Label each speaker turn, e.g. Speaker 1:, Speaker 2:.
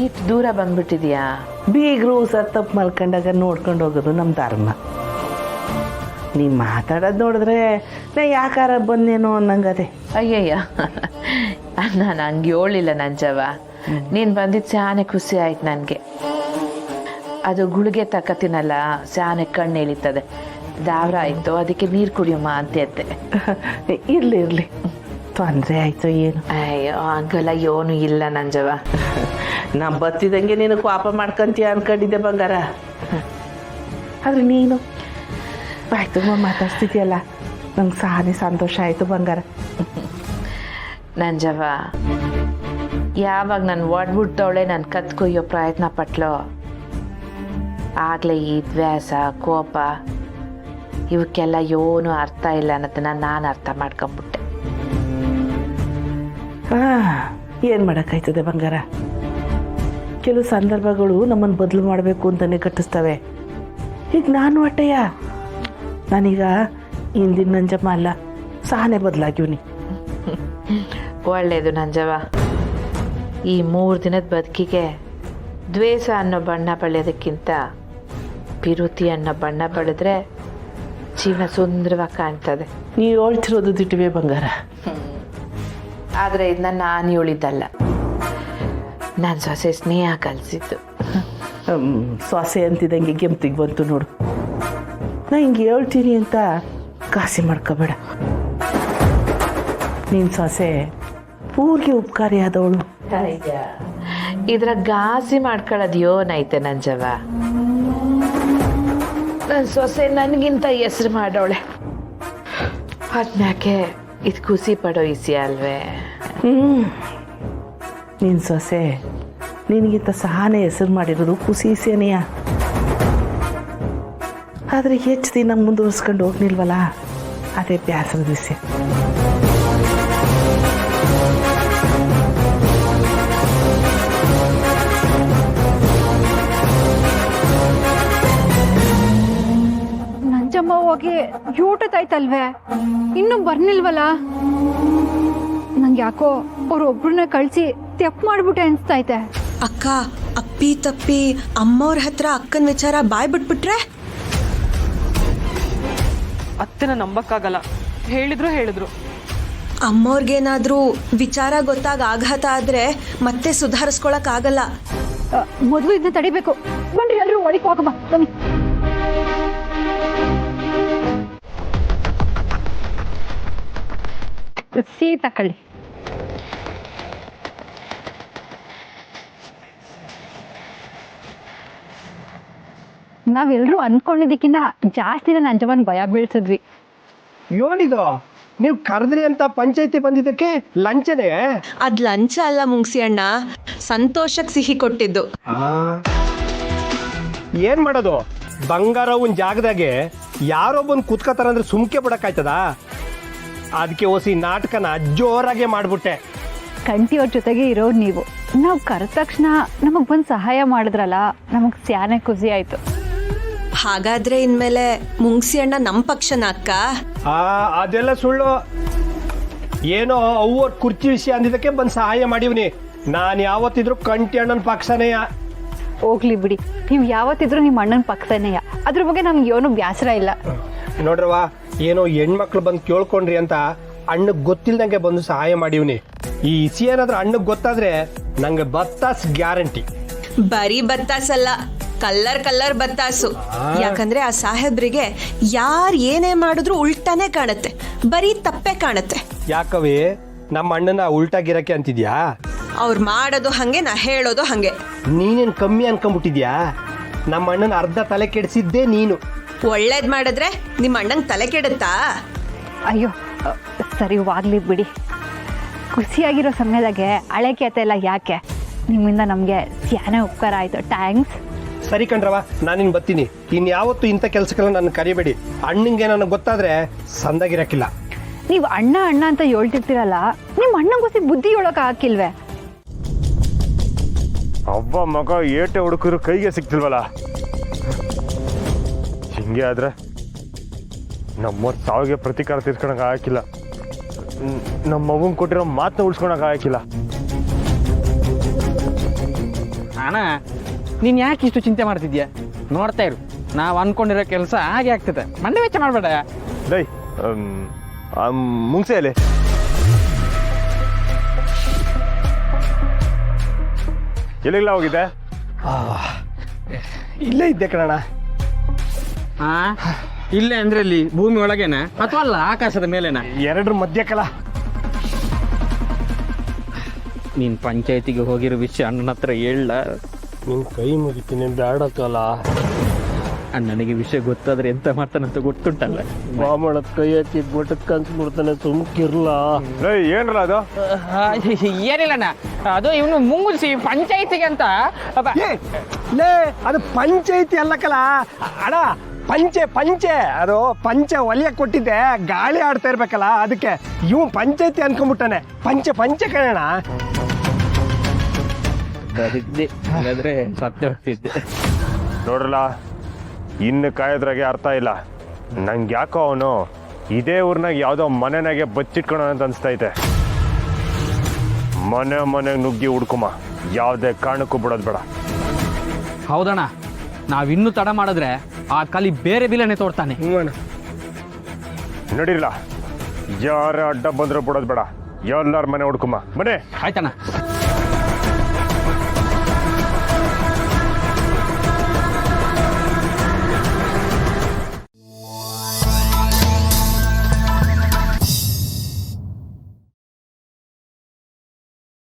Speaker 1: ಇಷ್ಟು ದೂರ ಬಂದ್ಬಿಟ್ಟಿದ್ಯಾ?
Speaker 2: ಬೀಗರು ತಪ್ಪು ಮಲ್ಕೊಂಡಾಗ ನೋಡ್ಕೊಂಡು ಹೋಗೋದು ನಮ್ಮ ಧರ್ಮ. ನೀ ಮಾತಾಡೋದು ನೋಡಿದ್ರೆ ನಾ ಯಾಕಾರ ಬಂದೇನೋ ಅನ್ನಂಗದೆ.
Speaker 1: ಅಯ್ಯಯ್ಯ, ನಾನು ಹಂಗೆ ಹೇಳಿಲ್ಲ ನಂಜವ್ವ. ನೀನು ಬಂದಿದ್ದು ಸ್ಯಾನೆ ಖುಷಿ ಆಯ್ತು ನನಗೆ. ಅದು ಗುಳಿಗೆ ತಕ್ಕತಿನಲ್ಲ, ಸ್ಯಾನೆ ಕಣ್ಣು ಎಳಿತದೆ. ದಾವ್ರ ಆಯಿತು, ಅದಕ್ಕೆ ನೀರು ಕುಡಿಯಮ್ಮ ಅಂತೆ.
Speaker 2: ಇರಲಿ ತೊಂದರೆ ಆಯಿತು ಏನು?
Speaker 1: ಅಯ್ಯೋ ಹಂಗೆಲ್ಲ ಏನೂ ಇಲ್ಲ ನಂಜವ್ವ.
Speaker 2: ನಾ ಬತ್ತಿದಂಗೆ ನೀನು ಪಾಪ ಮಾಡ್ಕೊಂತೀಯ ಅನ್ಕೊಂಡಿದ್ದೆ ಬಂಗಾರ. ಆದ್ರೆ ನೀನು ಬಾಯ್ ತುಂಬ ಮಾತಾಡ್ತಿದ್ಯಲ್ಲ, ನಂಗೆ ಸಾನೆ ಸಂತೋಷ ಆಯಿತು ಬಂಗಾರ.
Speaker 1: ನಂಜವ್ವ, ಯಾವಾಗ ನಾನು ಒಡ್ಬಿಟ್ಟವಳೆ ನನ್ನ ಕತ್ಕೊಯ್ಯೋ ಪ್ರಯತ್ನ ಪಟ್ಲೋ ಆಗಲೇ ಈ ದ್ವೇಷ ಕೋಪ ಇವಕ್ಕೆಲ್ಲ ಏನೂ ಅರ್ಥ ಇಲ್ಲ ಅನ್ನೋದನ್ನ ನಾನು ಅರ್ಥ ಮಾಡ್ಕೊಂಬಿಟ್ಟೆ.
Speaker 2: ಏನು ಮಾಡೋಕ್ಕಾಯ್ತದೆ ಬಂಗಾರ? ಕೆಲವು ಸಂದರ್ಭಗಳು ನಮ್ಮನ್ನು ಬದಲು ಮಾಡಬೇಕು ಅಂತಲೇ ಕಟ್ಟಿಸ್ತವೆ. ಈಗ ನಾನು ಅಟ್ಟಯ್ಯ, ನಾನೀಗ ಹಿಂದಿನ ನಂಜಮ್ಮ ಅಲ್ಲ, ಸಹನೆ ಬದಲಾಗಿವ್ನಿ.
Speaker 1: ಒಳ್ಳೇದು ನಂಜವ್ವ. ಈ 3 ದಿನದ ಬದುಕಿಗೆ ದ್ವೇಷ ಅನ್ನೋ ಬಣ್ಣ ಬಳಿಯೋದಕ್ಕಿಂತ ಪಿರುತಿ ಅನ್ನೋ ಬಣ್ಣ ಬಳಿದ್ರೆ ಜೀವನ ಸುಂದರವಾಗಿ ಕಾಣ್ತದೆ.
Speaker 2: ನೀವು ಹೇಳ್ತಿರೋದು ದಿಟ್ಟಿವೆ ಬಂಗಾರ.
Speaker 1: ಆದರೆ ಇದನ್ನ ನಾನು ಹೇಳಿದ್ದಲ್ಲ, ನನ್ನ ಸೊಸೆ ಸ್ನೇಹ ಕಲಿಸಿದ್ದು.
Speaker 2: ಸೊಸೆ ಅಂತಿದ್ದಂಗೆ ಗೆಮ್ತಿಗೆ ಬಂತು ನೋಡು. ನಾ ಹಿಂಗೆ ಹೇಳ್ತೀನಿ ಅಂತ ಕಾಸಿ ಮಾಡ್ಕೋಬೇಡ. ನಿನ್ನ ಸೊಸೆ ಪೂರ್ಗೆ ಉಪಕಾರಿ ಆದವಳು.
Speaker 1: ಇದ್ರ ಗಾಸಿ ಮಾಡ್ಕೊಳ್ಳೋದು ಯೋನೈತೆ ನಂಜವ್ವ. ನನ್ನ ಸೊಸೆ ನನಗಿಂತ ಹೆಸ್ರು ಮಾಡೋಳೆ, ಅದ್ಮ್ಯಾಕೆ ಇದು ಖುಷಿ ಪಡೋ ಇಸಿ ಅಲ್ವೇ?
Speaker 2: ನಿನ್ನ ಸೊಸೆ ನಿನಗಿಂತ ಸಹನೆ ಹೆಸರು ಮಾಡಿರೋದು ಖುಷಿಸೇನೆಯ. ಆದರೆ ಹೆಚ್ಚು ದಿನ ಮುಂದುವರ್ಸ್ಕೊಂಡು ಹೋಗ್ನಿಲ್ವಲ್ಲ, ಅದೇ ಬ್ಯಾಸರದ ವಿಷಯ.
Speaker 3: ನಂಜಮ್ಮ ಹೋಗಿ ಊಟದಾಯ್ತಲ್ವೇ, ಇನ್ನೂ ಬರ್ನಿಲ್ವಲ್ಲ? ನಂಗೆ ಯಾಕೋ ಅವ್ರೊಬ್ರನ್ನ ಕಳಿಸಿ ತೆಪ್ಪು ಮಾಡ್ಬಿಟ್ಟೆ ಅನ್ಸ್ತೈತೆ.
Speaker 4: ಅಕ್ಕ, ಅಪ್ಪಿ ತಪ್ಪಿ ಅಮ್ಮವ್ರ ಹತ್ರ ಅಕ್ಕನ ವಿಚಾರ ಬಾಯ್ ಬಿಟ್ಬಿಟ್ರೆ?
Speaker 5: ಅತ್ತೆನ ನಂಬಕ್ಕಾಗಲ್ಲ. ಹೇಳಿದ್ರು
Speaker 4: ಅಮ್ಮವ್ರಿಗೇನಾದ್ರೂ ವಿಚಾರ ಗೊತ್ತಾಗ ಆಘಾತ ಆದ್ರೆ ಮತ್ತೆ ಸುಧಾರಿಸ್ಕೊಳಕ್ ಆಗಲ್ಲ.
Speaker 3: ಮೊದಲು ಇದನ್ನ ತಡಿಬೇಕು. ಬನ್ರಿ ಎಲ್ರು ಒಳಗೆ ಹೋಗಮ್ಮ, ಬನ್ನಿ. ಸಿಹಿ ತಕೊಳ್ಳಿ. ನಾವೆಲ್ಲರೂ ಅನ್ಕೊಂಡಿದ್ದಕ್ಕಿಂತ ಜಾಸ್ತಿನ ನಂಜಮ್ಮನ ಭಯ ಬೀಳ್ಸಿದ್ವಿ.
Speaker 6: ಏನಿದು ನೀವು ಕರೆದ್ರಿ ಅಂತ ಪಂಚಾಯತಿ ಬಂದಿದ್ದಕ್ಕೆ ಲಂಚನೇ?
Speaker 4: ಅದ್ ಲಂಚ ಅಲ್ಲ ಮುಂಗ್ಸಿ ಅಣ್ಣ, ಸಂತೋಷಕ್ ಸಿಹಿ ಕೊಟ್ಟಿದ್ದು.
Speaker 6: ಏನ್ ಮಾಡೋದು? ಬಂಗಾರವನ್ ಜಾಗದಾಗೆ ಯಾರೋ ಬಂದು ಕುತ್ಕೋತಾರಂದ್ರೆ ಸುಮ್ಕೆ ಬಿಡಕ್ಕಾಯ್ತದ? ಅದಕ್ಕೆ ಓಸಿ ನಾಟಕನ ಜೋರಾಗೆ ಮಾಡ್ಬಿಟ್ಟೆ.
Speaker 3: ಕಂಟಿಯವ್ರ ಜೊತೆಗೆ ಇರೋರು ನೀವು. ನಾವು ಕರೆದ ತಕ್ಷಣ ನಮಗ್ ಬಂದು ಸಹಾಯ ಮಾಡಿದ್ರಲ್ಲ, ನಮಗ್ ಸ್ಯಾನೆ ಖುಷಿ ಆಯ್ತು.
Speaker 4: ಹಾಗಾದ್ರೆ ಇನ್ಮೇಲೆ ಮುಂಗ್ಸಿ ಅಣ್ಣ ನಮ್ ಪಕ್ಷನ ಅಕ್ಕ?
Speaker 6: ಅದೆಲ್ಲ ಸುಳ್ಳು. ಏನೋ ಅವ್ರ ಕುರ್ಚಿ ವಿಷಯ ಅಂದಿದ್ದಕ್ಕೆ ಬಂದು ಸಹಾಯ ಮಾಡಿವ್ನಿ. ನಾನು ಯಾವತ್ತಿದ್ರು ಕಂಟಿ ಅಣ್ಣನ ಪಕ್ಷನೆಯ.
Speaker 3: ಹೋಗ್ಲಿ ಬಿಡಿ, ನೀವು ಯಾವತ್ತಿದ್ರು ನಿಮ್ಮ ಅಣ್ಣನ ಪಕ್ಕದನೆಯ. ಅದ್ರ ಬಗ್ಗೆ ನಮ್ಗೆ ಏನೂ ಬೇಸರ ಇಲ್ಲ.
Speaker 6: ನೋಡ್ರವ, ಏನೋ ಹೆಣ್ಮಕ್ಳು ಬಂದು ಕೇಳ್ಕೊಂಡ್ರಿ ಅಂತ ಅಣ್ಣಗ್ ಗೊತ್ತಿಲ್ದಂಗೆ ಬಂದು ಸಹಾಯ ಮಾಡಿವ್ನಿ. ಈ ಇಸಿ ಏನಾದ್ರೂ ಅಣ್ಣಗ್ ಗೊತ್ತಾದ್ರೆ ನಂಗೆ ಬತ್ತಾಸ್ ಗ್ಯಾರಂಟಿ.
Speaker 4: ಬರೀ ಬತ್ತಾಸಲ್ಲ, ಕಲ್ಲರ್ ಬತ್ತಾಸು. ಯಾಕಂದ್ರೆ ಆ ಸಾಹೇಬ್ರಿಗೆ ಯಾರ್ ಏನೇ ಮಾಡಿದ್ರು ಉಲ್ಟಾನೇ ಕಾಣತ್ತೆ, ಬರೀ ತಪ್ಪೇ ಕಾಣತ್ತೆ.
Speaker 6: ಯಾಕವೇ ನಮ್ಮ ಅಣ್ಣನ ಉಲ್ಟಾ ಗಿರಕ್ಕೆ ಅಂತಿದ್ಯಾ?
Speaker 4: ಅವ್ರು ಮಾಡೋದು ಹಂಗೆ, ನಾ ಹೇಳೋದು ಹಂಗೆ.
Speaker 6: ನೀನೇನ್ ಕಮ್ಮಿ ಅನ್ಕೊಂಡ್ಬಿಟ್ಟಿದ್ಯಾ? ನಮ್ಮ ಅಣ್ಣನ ಅರ್ಧ ತಲೆ ಕೆಡಿಸಿದ್ದೇ ನೀನು.
Speaker 4: ಒಳ್ಳೇದ್ ಮಾಡಿದ್ರೆ ನಿಮ್ಮ ಅಣ್ಣಂಗ್ ತಲೆ ಕೆಡುತ್ತಾ?
Speaker 3: ಅಯ್ಯೋ ಸರಿ, ವಾಗ್ಲಿ ಬಿಡಿ. ಖುಷಿಯಾಗಿರೋ ಸಮಯದಾಗೆ ಹಳೆ ಕೇತೆ ಎಲ್ಲ ಯಾಕೆ? ನಿಮ್ಮಿಂದ ನಮಗೆ ಸ್ಯಾನೆ ಉಪಕಾರ ಆಯ್ತು. ಥ್ಯಾಂಕ್ಸ್.
Speaker 6: ಸರಿ ಕಣ್ರವ, ನಾನಿನ್ ಬರ್ತೀನಿ. ಇನ್ಯಾವತ್ತು ಇಂಥ ಕೆಲ್ಸಕ್ಕೆಲ್ಲ ನನ್ನ ಕರಿಬೇಡಿ. ಅಣ್ಣಂಗೆ ನನಗೆ ಗೊತ್ತಾದ್ರೆ ಸಂದಾಗಿರಕ್ಕಿಲ್ಲ.
Speaker 3: ನೀವು ಅಣ್ಣ ಅಂತ ಹೇಳ್ತಿರ್ತೀರಲ್ಲ, ನಿಮ್ಮ ಅಣ್ಣಂಗೋಸಿ ಬುದ್ಧಿ ಹೇಳೋಕೆ ಹಾಕಿಲ್ವೇ?
Speaker 7: ಅವ್ವ ಮಗ ಏಟೆ ಹುಡುಕರು ಕೈಗೆ ಸಿಕ್ತಿಲ್ವಲ್ಲ. ಹಿಂಗೆ ಆದ್ರೆ ನಮ್ಮ ಸಾವಿಗೆ ಪ್ರತೀಕಾರ ತೀರ್ಸ್ಕೊಳಕ್ ಹಾಕಿಲ್ಲ. ನಮ್ಮ ಮಗುನ್ ಕೊಟ್ಟಿರೋ ಮಾತನ್ನ ಉಳಿಸ್ಕೊಳಕ್ ಹಾಕಿಲ್ಲ.
Speaker 8: ಅಣ್ಣ ನೀನು ಯಾಕೆ ಇಷ್ಟು ಚಿಂತೆ ಮಾಡ್ತಿದ್ಯಾ? ನೋಡ್ತಾ ಇರು, ನಾವು ಅನ್ಕೊಂಡಿರೋ ಕೆಲಸ ಹಾಗೆ ಆಗ್ತದೆ. ಮಂಡೆ ವೆಚ್ಚ ಮಾಡಬೇಡ.
Speaker 7: ಡೈ ಮುಂಗ್ಸೆಯಲ್ಲಿ ಎಲ್ಲಿಲ್ಲ ಹೋಗಿದ್ದೆ?
Speaker 6: ಇಲ್ಲೇ ಇದ್ದೆ ಕಣಣ್ಣ.
Speaker 8: ಹಾ, ಇಲ್ಲೇ ಅಂದ್ರೆ ಇಲ್ಲಿ ಭೂಮಿ ಒಳಗೇನ ಅಥವಾ ಅಲ್ಲ ಆಕಾಶದ ಮೇಲೆನಾ?
Speaker 6: ಎರಡರ ಮಧ್ಯ ಕಲ.
Speaker 8: ನೀನು ಪಂಚಾಯತಿಗೆ ಹೋಗಿರೋ ವಿಷಯ ಅಣ್ಣನ ಹತ್ರ ಹೇಳ.
Speaker 6: ನಿನ್ ಕೈ ಮುಗಿತೀನಿ ಬೇಡಕ್ಕಲ್ಲ.
Speaker 8: ಅಣ್ಣನಿಗೆ ವಿಷಯ ಗೊತ್ತಾದ್ರೆ ಎಂತ ಮಾಡ್ತಾನಂತ ಗೊತ್ತುಂಟಲ್ಲ.
Speaker 6: ಬಾಮಳ ಕೈ ಹಚ್ಚಿ ಗೊಟ್ಟಕ್ಕೆ ಅನ್ಸ್ಬಿಡ್ತಾನೆ, ಸುಮ್ಕಿರ್ಲ.
Speaker 7: ಏನ್ರಲ್ಲ ಅದು?
Speaker 8: ಏನಿಲ್ಲಣ್ಣ, ಅದು ಇವನು ಮುಂಗುಸಿ ಪಂಚಾಯತಿಗೆ ಅಂತ.
Speaker 6: ಲೇ ಅದು ಪಂಚಾಯತಿ ಅಲ್ಲಕಲ ಅಡ, ಪಂಚೆ ಅದು ಪಂಚೆ ಒಲಿಯ ಕೊಟ್ಟಿದ್ದೆ, ಗಾಳಿ ಆಡ್ತಾ ಇರ್ಬೇಕಲ್ಲ, ಅದಕ್ಕೆ ಇವ್ ಪಂಚಾಯತಿ ಅನ್ಕೊಂಡ್ಬಿಟ್ಟಾನೆ. ಪಂಚೆ ಕಣ.
Speaker 8: ಹಾಗಾದ್ರೆ ಸತ್ಯ ಹೋಗ್ತಿದ್ದೆ.
Speaker 7: ನೋಡ್ರಲ್ಲ, ಇನ್ನು ಕಾಯೋದ್ರಾಗೆ ಅರ್ಥ ಇಲ್ಲ. ನಂಗೆ ಯಾಕೋ ಅವನು ಇದೇ ಊರ್ನಾಗ ಯಾವುದೋ ಮನೆನಾಗೆ ಬಚ್ಚಿಟ್ಕೊಳ ಅಂತ ಅನ್ಸ್ತೈತೆ. ಮನೆಗೆ ನುಗ್ಗಿ ಹುಡ್ಕುಮ, ಯಾವುದೇ ಕಾರಣಕ್ಕೂ ಬಿಡೋದು ಬೇಡ.
Speaker 8: ಹೌದಣ್ಣ, ನಾವಿನ್ನೂ ತಡ ಮಾಡಿದ್ರೆ ಆ ಕಲಿ ಬೇರೆ ಬಿಲನೆ ತೋಡ್ತಾನೆ.
Speaker 7: ನಡೀರಲ್ಲ, ಯಾರೇ ಅಡ್ಡ ಬಂದ್ರೆ ಬಿಡೋದು ಬೇಡ. ಎಲ್ಲಾರ ಮನೆ ಹುಡ್ಕುಮ. ಮನೆ
Speaker 8: ಆಯ್ತಣ್ಣ.